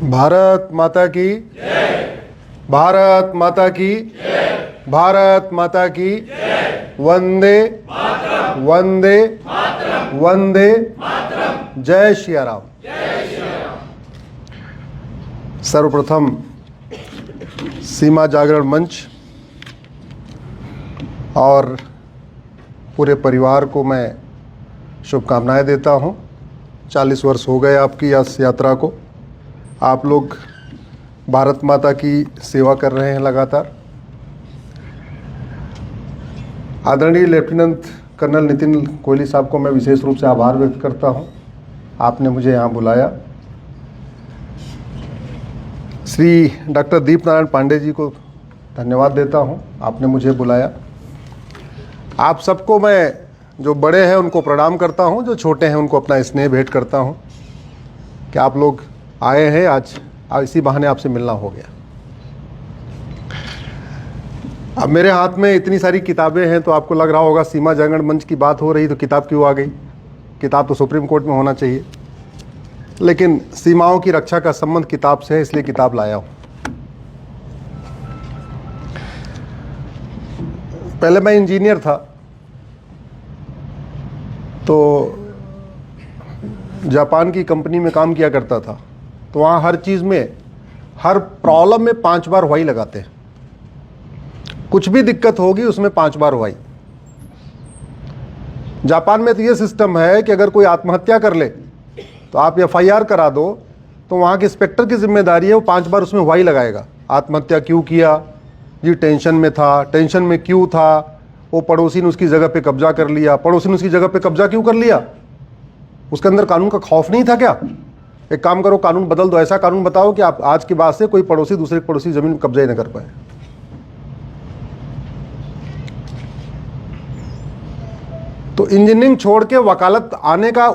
भारत माता की जय। भारत माता की जय। भारत माता की जय। वंदे मातरम। वंदे मातरम। वंदे मातरम। जय श्री राम। जय श्री राम। सर्वप्रथम सीमा जागरण मंच और पूरे परिवार को मैं शुभकामनाएं देता हूं। 40 वर्ष हो गए आपकी इस यात्रा को। आप लोग भारत माता की सेवा कर रहे हैं लगातार। आदरणीय लेफ्टिनेंट कर्नल नितिन कोहली साहब को मैं विशेष रूप से आभार व्यक्त करता हूं, आपने मुझे यहाँ बुलाया। श्री डॉक्टर दीप नारायण पांडे जी को धन्यवाद देता हूं, आपने मुझे बुलाया। आप सबको मैं, जो बड़े हैं उनको प्रणाम करता हूं, जो छोटे हैं उनको अपना स्नेह भेंट करता हूं कि आप लोग आए हैं आज इसी बहाने आपसे मिलना हो गया। अब मेरे हाथ में इतनी सारी किताबें हैं तो आपको लग रहा होगा सीमा जागरण मंच की बात हो रही तो किताब क्यों आ गई। किताब तो सुप्रीम कोर्ट में होना चाहिए, लेकिन सीमाओं की रक्षा का संबंध किताब से है, इसलिए किताब लाया हूं। पहले मैं इंजीनियर था, तो जापान की कंपनी में काम किया करता था। तो वहाँ हर चीज़ में, हर प्रॉब्लम में 5 बार वाई लगाते हैं। कुछ भी दिक्कत होगी उसमें 5 बार वाई। जापान में तो ये सिस्टम है कि अगर कोई आत्महत्या कर ले तो आप FIR करा दो, तो वहाँ के इंस्पेक्टर की जिम्मेदारी है वो 5 बार उसमें वाई लगाएगा। आत्महत्या क्यों किया जी, टेंशन में था। टेंशन में क्यों था, वो पड़ोसी ने उसकी जगह पे कब्जा कर लिया। पड़ोसी ने उसकी जगह पे कब्जा क्यों कर लिया, उसके अंदर कानून का खौफ नहीं था क्या। एक काम करो, कानून बदल दो, ऐसा कानून बताओ कि आप आज के बाद से कोई पड़ोसी दूसरे पड़ोसी जमीन कब्जा ही न कर पाए। तो इंजीनियरिंग छोड़ के वकालत आने का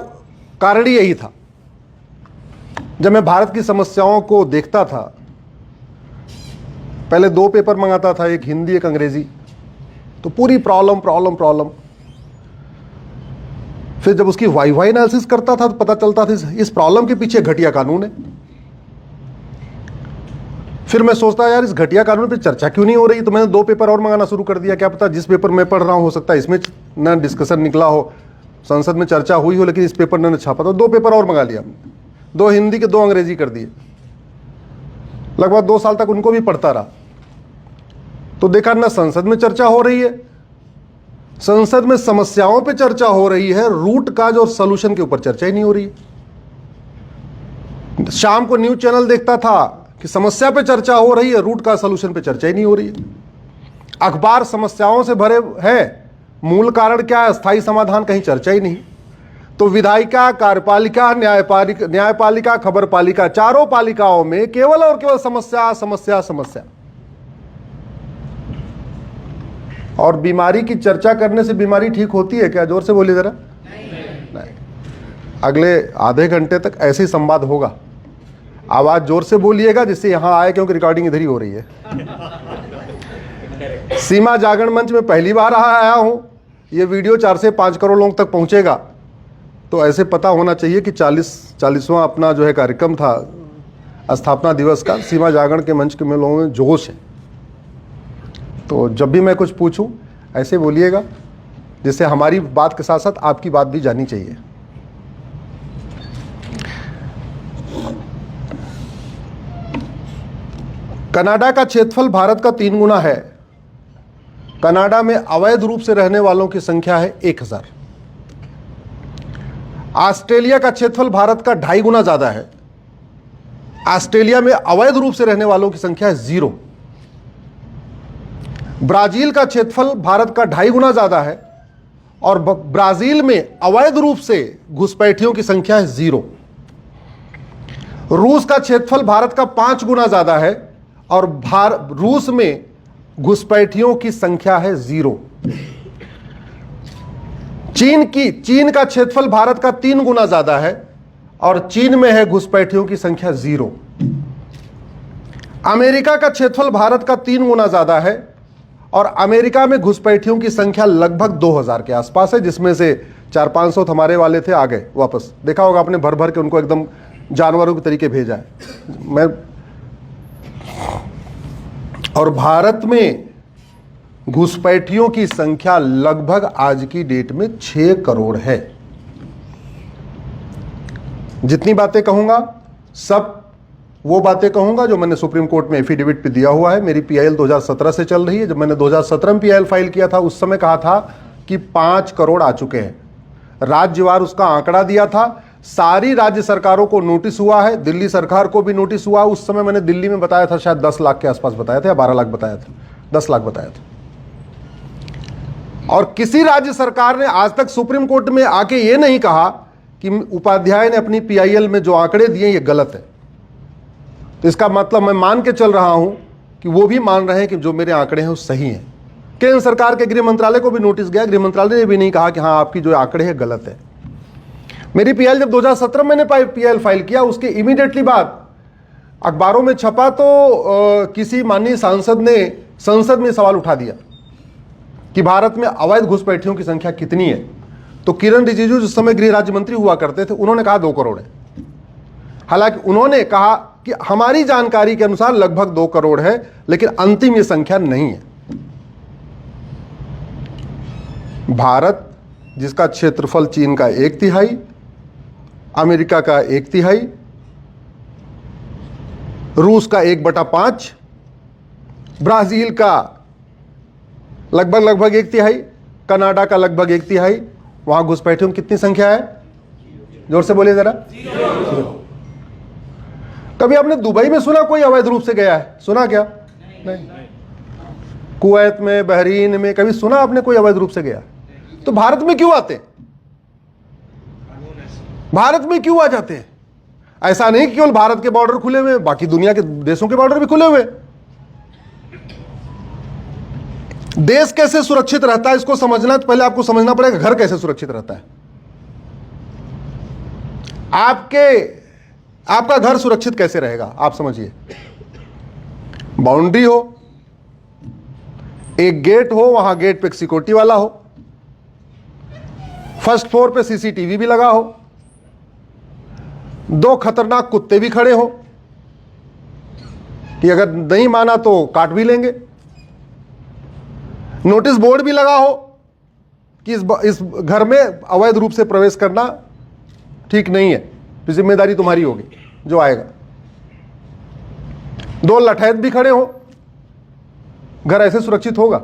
कारण ही यही था। जब मैं भारत की समस्याओं को देखता था, पहले 2 पेपर मंगाता था, एक हिंदी एक अंग्रेजी, तो पूरी प्रॉब्लम प्रॉब्लम प्रॉब्लम। फिर जब उसकी वाई एनालिसिस करता था तो पता चलता था इस प्रॉब्लम के पीछे घटिया कानून है। फिर मैं सोचता यार इस घटिया कानून पे चर्चा क्यों नहीं हो रही। तो मैंने 2 पेपर और मंगाना शुरू कर दिया। क्या पता जिस पेपर मैं पढ़ रहा हूं हो सकता है इसमें ना डिस्कशन निकला हो, संसद में चर्चा हुई हो, लेकिन इस पेपर ने छापा। तो 2 पेपर और मंगा लिया, 2 हिंदी के 2 अंग्रेजी कर दिए। लगभग 2 साल तक उनको भी पढ़ता रहा। तो देखा ना संसद में चर्चा हो रही है, संसद में समस्याओं पे चर्चा हो रही है, रूट काज और सॉल्यूशन के ऊपर चर्चा ही नहीं हो रही है। शाम को न्यूज चैनल देखता था कि समस्या पे चर्चा हो रही है, रूट काज सॉल्यूशन पे चर्चा ही नहीं हो रही है। अखबार समस्याओं से भरे हैं, मूल कारण क्या है, स्थायी समाधान कहीं चर्चा ही नहीं। तो विधायिका, कार्यपालिका, न्यायपालिका, खबर पालिका, चारों पालिकाओं में केवल और केवल समस्या समस्या समस्या। और बीमारी की चर्चा करने से बीमारी ठीक होती है क्या? जोर से बोलिए जरा। नहीं। अगले आधे घंटे तक ऐसे ही संवाद होगा। आवाज जोर से बोलिएगा जिससे यहां आए, क्योंकि रिकॉर्डिंग इधर ही हो रही है। सीमा जागरण मंच में पहली बार आया हूं। ये वीडियो 4 से 5 करोड़ लोगों तक पहुंचेगा, तो ऐसे पता होना चाहिए कि 40वां अपना जो है कार्यक्रम था स्थापना दिवस का, सीमा जागरण के मंच के में लोगों में जोश है। तो जब भी मैं कुछ पूछूं ऐसे बोलिएगा, जिससे हमारी बात के साथ साथ आपकी बात भी जानी चाहिए। कनाडा का क्षेत्रफल भारत का 3 गुना है। कनाडा में अवैध रूप से रहने वालों की संख्या है 1000। ऑस्ट्रेलिया का क्षेत्रफल भारत का 2.5 गुना ज्यादा है। ऑस्ट्रेलिया में अवैध रूप से रहने वालों की संख्या है 0। ब्राजील का क्षेत्रफल भारत का 2.5 गुना ज्यादा है और ब्राजील में अवैध रूप से घुसपैठियों की संख्या है 0। रूस का क्षेत्रफल भारत का 5 गुना ज्यादा है और रूस में घुसपैठियों की संख्या है 0। चीन का क्षेत्रफल भारत का 3 गुना ज्यादा है और चीन में है घुसपैठियों की संख्या 0। अमेरिका का क्षेत्रफल भारत का 3 गुना ज्यादा है और अमेरिका में घुसपैठियों की संख्या लगभग 2000 के आसपास है, जिसमें से 400-500 हमारे वाले थे, आ गए वापस। देखा होगा आपने, भर भर के उनको एकदम जानवरों के तरीके भेजा है। मैं और भारत में घुसपैठियों की संख्या लगभग आज की डेट में 6 करोड़ है। जितनी बातें कहूंगा सब वो बातें कहूंगा जो मैंने सुप्रीम कोर्ट में एफिडेविट पे दिया हुआ है। मेरी पीआईएल 2017 से चल रही है। जब मैंने 2017 में पीआईएल फाइल किया था उस समय कहा था कि 5 करोड़ आ चुके हैं। राज्यवार उसका आंकड़ा दिया था। सारी राज्य सरकारों को नोटिस हुआ है, दिल्ली सरकार को भी नोटिस हुआ। उस समय मैंने दिल्ली में बताया था, शायद 10 लाख के आसपास बताया था या 12 लाख बताया था, 10 लाख बताया था। और किसी राज्य सरकार ने आज तक सुप्रीम कोर्ट में आके ये नहीं कहा कि उपाध्याय ने अपनी पीआईएल में जो आंकड़े दिए ये गलत है। तो इसका मतलब मैं मान के चल रहा हूं कि वो भी मान रहे हैं कि जो मेरे आंकड़े हैं वो सही हैं। केंद्र सरकार के गृह मंत्रालय को भी नोटिस गया, गृह मंत्रालय ने भी नहीं कहा कि हाँ आपकी जो आंकड़े हैं गलत है। मेरी पीआईएल जब 2017 मैंने पीआईएल फाइल किया उसके इमीडिएटली बाद अखबारों में छपा तो किसी माननीय सांसद ने संसद में सवाल उठा दिया कि भारत में अवैध घुसपैठियों की संख्या कितनी है। तो किरण रिजिजू जिस समय गृह राज्य मंत्री हुआ करते थे उन्होंने कहा 2 करोड़ है। हालांकि उन्होंने कहा कि हमारी जानकारी के अनुसार लगभग 2 करोड़ है, लेकिन अंतिम ये संख्या नहीं है। भारत जिसका क्षेत्रफल चीन का 1/3, अमेरिका का 1/3, रूस का 1/5, ब्राजील का लगभग 1/3, कनाडा का लगभग 1/3, वहां घुसपैठियों की कितनी संख्या है? जोर से बोलिए जरा। कभी आपने दुबई में सुना कोई अवैध रूप से गया है? सुना क्या? नहीं। कुवैत में, बहरीन में कभी सुना आपने कोई अवैध रूप से गया? तो भारत में क्यों आते हैं? भारत में क्यों आ जाते हैं? ऐसा नहीं कि केवल भारत के बॉर्डर खुले हुए, बाकी दुनिया के देशों के बॉर्डर भी खुले हुए। देश कैसे सुरक्षित रहता है इसको समझना, तो पहले आपको समझना पड़ेगा घर कैसे सुरक्षित रहता है। आपका घर सुरक्षित कैसे रहेगा आप समझिए। बाउंड्री हो, एक गेट हो, वहां गेट पे सिक्योरिटी वाला हो, फर्स्ट फ्लोर पे सीसीटीवी भी लगा हो, 2 खतरनाक कुत्ते भी खड़े हो कि अगर नहीं माना तो काट भी लेंगे, नोटिस बोर्ड भी लगा हो कि इस घर में अवैध रूप से प्रवेश करना ठीक नहीं है, तो जिम्मेदारी तुम्हारी होगी जो आएगा। 2 लठैत भी खड़े हो, घर ऐसे सुरक्षित होगा।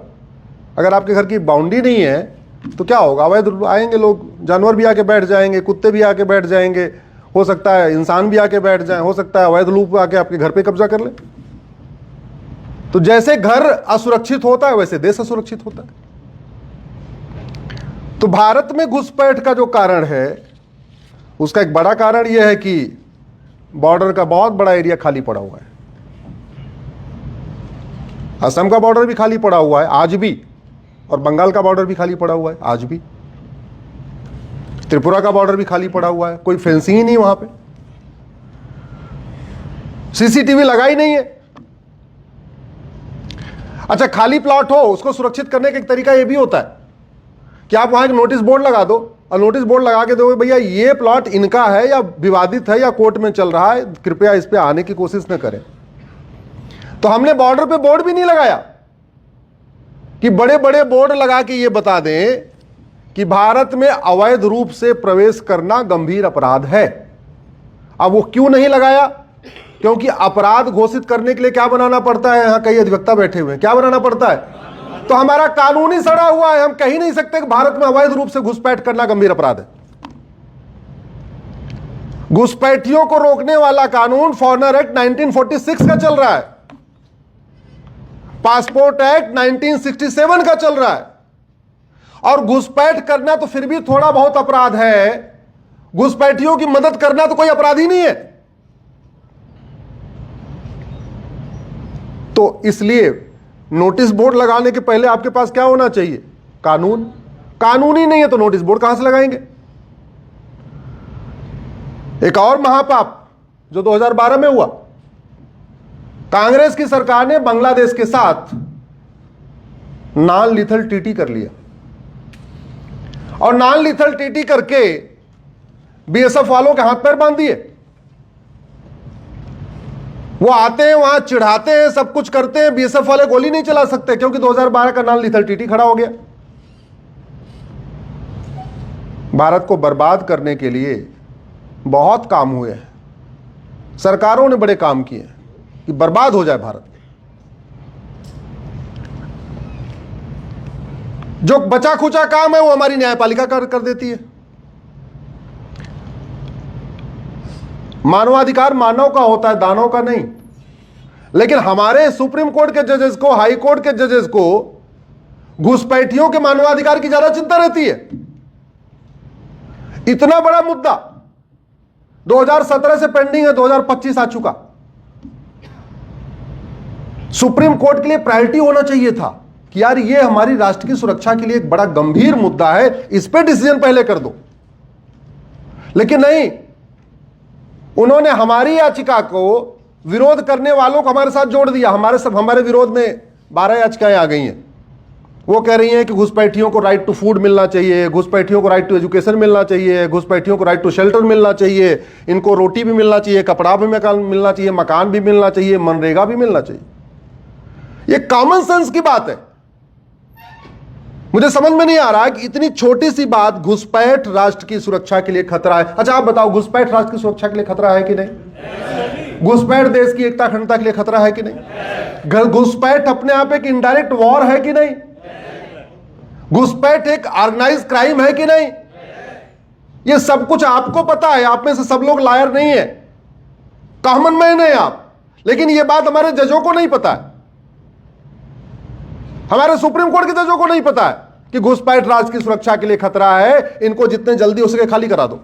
अगर आपके घर की बाउंड्री नहीं है तो क्या होगा? अवैध आएंगे लोग, जानवर भी आके बैठ जाएंगे, कुत्ते भी आके बैठ जाएंगे, हो सकता है इंसान भी आके बैठ जाए, हो सकता है अवैध लोग आके आपके घर पे कब्जा कर ले। तो जैसे घर असुरक्षित होता है वैसे देश असुरक्षित होता है। तो भारत में घुसपैठ का जो कारण है उसका एक बड़ा कारण यह है कि बॉर्डर का बहुत बड़ा एरिया खाली पड़ा हुआ है। असम का बॉर्डर भी खाली पड़ा हुआ है आज भी, और बंगाल का बॉर्डर भी खाली पड़ा हुआ है आज भी, त्रिपुरा का बॉर्डर भी खाली पड़ा हुआ है, कोई फेंसिंग ही नहीं वहां पे, सीसीटीवी लगा ही नहीं है। अच्छा, खाली प्लॉट हो उसको सुरक्षित करने का एक तरीका यह भी होता है कि आप वहां एक नोटिस बोर्ड लगा दो, और नोटिस बोर्ड लगा के दो भैया ये प्लॉट इनका है या विवादित है या कोर्ट में चल रहा है, कृपया इस पे आने की कोशिश न करें। तो हमने बॉर्डर पे बोर्ड भी नहीं लगाया कि बड़े बड़े बोर्ड लगा के ये बता दें कि भारत में अवैध रूप से प्रवेश करना गंभीर अपराध है। अब वो क्यों नहीं लगाया? क्योंकि अपराध घोषित करने के लिए क्या बनाना पड़ता है? यहां कई अधिवक्ता बैठे हुए हैं, क्या बनाना पड़ता है? तो हमारा कानून ही सड़ा हुआ है, हम कह ही नहीं सकते कि भारत में अवैध रूप से घुसपैठ करना गंभीर अपराध है। घुसपैठियों को रोकने वाला कानून फॉरेनर एक्ट 1946 का चल रहा है, पासपोर्ट एक्ट 1967 का चल रहा है, और घुसपैठ करना तो फिर भी थोड़ा बहुत अपराध है, घुसपैठियों की मदद करना तो कोई अपराध ही नहीं है। तो इसलिए नोटिस बोर्ड लगाने के पहले आपके पास क्या होना चाहिए? कानून। कानून ही नहीं है तो नोटिस बोर्ड कहां से लगाएंगे? एक और महापाप जो 2012 में हुआ, कांग्रेस की सरकार ने बांग्लादेश के साथ नॉन लीथल ट्रीटी कर लिया, और नॉन लीथल ट्रीटी करके बीएसएफ वालों के हाथ पैर बांध दिए। वो आते हैं वहां चिढ़ाते हैं, सब कुछ करते हैं, बीएसएफ वाले गोली नहीं चला सकते क्योंकि 2012 का नॉन लीथल टीटी खड़ा हो गया। भारत को बर्बाद करने के लिए बहुत काम हुए हैं, सरकारों ने बड़े काम किए कि बर्बाद हो जाए भारत। जो बचा खुचा काम है वो हमारी न्यायपालिका कर देती है। मानवाधिकार मानव का होता है, दानव का नहीं। लेकिन हमारे सुप्रीम कोर्ट के जजेस को, हाई कोर्ट के जजेस को घुसपैठियों के मानवाधिकार की ज्यादा चिंता रहती है। इतना बड़ा मुद्दा 2017 से पेंडिंग है, 2025 आ चुका। सुप्रीम कोर्ट के लिए प्रायोरिटी होना चाहिए था कि यार ये हमारी राष्ट्र की सुरक्षा के लिए एक बड़ा गंभीर मुद्दा है, इस पे डिसीजन पहले कर दो। लेकिन नहीं, उन्होंने हमारी याचिका को विरोध करने वालों को हमारे साथ जोड़ दिया। हमारे विरोध में 12 याचिकाएं आ गई हैं। वो कह रही हैं कि घुसपैठियों को राइट टू फूड मिलना चाहिए, घुसपैठियों को राइट टू एजुकेशन मिलना चाहिए, घुसपैठियों को राइट टू शेल्टर मिलना चाहिए, इनको रोटी भी मिलना चाहिए, कपड़ा भी मिलना चाहिए, मकान भी मिलना चाहिए, मनरेगा भी मिलना चाहिए। ये कॉमन सेंस की बात है। मुझे समझ में नहीं आ रहा है कि इतनी छोटी सी बात, घुसपैठ राष्ट्र की सुरक्षा के लिए खतरा है। अच्छा आप बताओ, घुसपैठ राष्ट्र की सुरक्षा के लिए खतरा है कि नहीं? घुसपैठ देश की एकता अखंडता के लिए खतरा है कि नहीं? घुसपैठ अपने आप एक इनडायरेक्ट वॉर है कि नहीं? घुसपैठ एक ऑर्गेनाइज क्राइम है कि नहीं? ये सब कुछ आपको पता है। आप में से सब लोग लायर नहीं है, कॉमन मैन है आप। लेकिन ये बात हमारे जजों को नहीं पता है, हमारे सुप्रीम कोर्ट के जजों को नहीं पता है कि घुसपैठ राष्ट्र की सुरक्षा के लिए खतरा है। इनको जितने जल्दी हो सके खाली करा दो।